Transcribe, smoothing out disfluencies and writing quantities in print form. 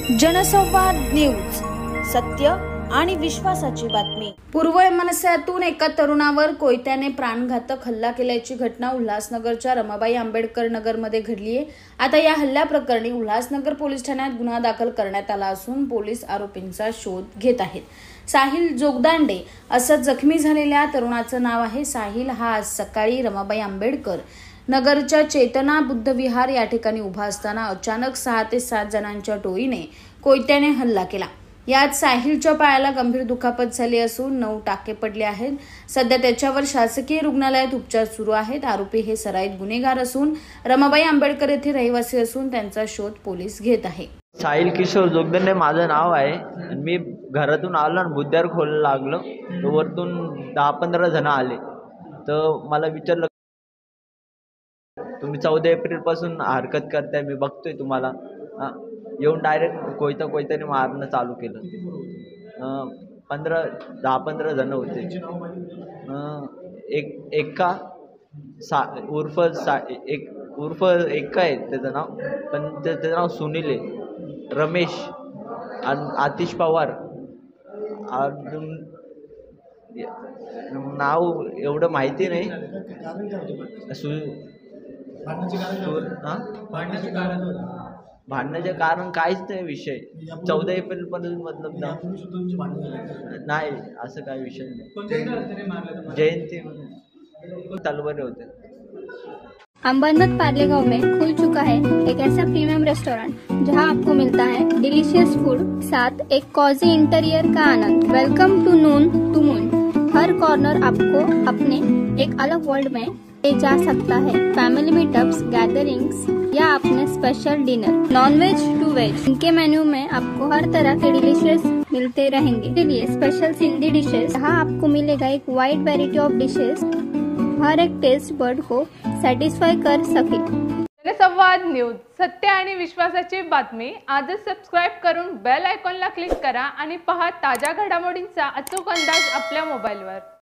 जनसंवाद न्यूज, सत्य आणि विश्वासाची बातमी। पूर्व मनसेतून एका तरुणावर कोयत्याने प्राणघातक हल्ला केल्याची घटना उल्हासनगरच्या रमाबाई आंबेडकर नगरमध्ये घडली आहे। आता या हल्ल्याप्रकरणी उल्हासनगर पोलीस ठाण्यात गुन्हा दाखल करण्यात आला असून पोलीस आरोपींचा शोध घेत आहेत। साहिल जोगदांडे असं जखमी झालेल्या तरुणाचं नाव आहे। साहिल हा आज सकाळी रमाबाई आंबेडकर नगरच्या चेतना बुद्ध विहार या ठिकाणी उभा असताना अचानक 6 ते 7 जणांच्या टोळीने कोयत्याने हल्ला केला। यात साहिलच्या पायाला गंभीर दुखापत झाली असून 9 टाके पडले आहेत। सध्या त्याच्यावर शासकीय रुग्णालयात उपचार सुरू आहेत। आरोपी हे सराईत गुन्हेगार असून रमाबाई आंबेडकर येथे रहिवासी असून त्यांचा शोध पोलीस घेत आहे। साहिल किशोर जोगदंडे माझं नाव आहे आणि मी घरातून आलो आणि बुद्धार खोल लागलो तर वरतून 10-15 जण आले। तर मला विचारलं, तुम्ही 14 एप्रिल पासून हरकत करताय, मी बघतोय तुम्हाला। येऊन डायरेक्ट कोयत्याने मारणं चालू केलं। 10-15 जण होते। एक्का उर्फ एक्का आहे त्याचं नाव, पण त्याचं नाव सुनील आहे। रमेश आणि आतिश पवार, अजून नाव एवढं माहिती नाही। भांडण्याचे कारण काहीच नाही विषय। 14 एप्रिल पर्यंत मतलब नाही, असं काही विषय नाही। जयंती तलवारे होते। अंबरनाथ पार्ले गांव में खुल चुका है एक ऐसा प्रीमियम रेस्टोरेंट जहां आपको मिलता है डिलीशियस फूड, साथ एक कॉजी इंटीरियर का आनंद। Welcome to Noon to Moon. हर कॉर्नर आपको अपने एक अलग वर्ल्ड में ले जा सकता है। फैमिली मीटअप्स, गैदरिंग्स या अपने special dinner, non veg to veg. इनके मेन्यू में आपको हर तरह के डिलीशियस मिलते रहेंगे। इसलिए स्पेशल सिंधी डिशेस, जहाँ आपको मिलेगा एक वाइड वैरायटी ऑफ डिशेस, हर एक टेस्ट बर्ड को सॅटिस्फाय कर सके। जनसंवाद न्यूज, सत्य आणि विश्वासाची बातमी। आजच सबस्क्राइब करून बेल आयकॉनला क्लिक करा आणि पहा ताज्या घडामोडींचा अचूक अंदाज आपल्या मोबाईलवर।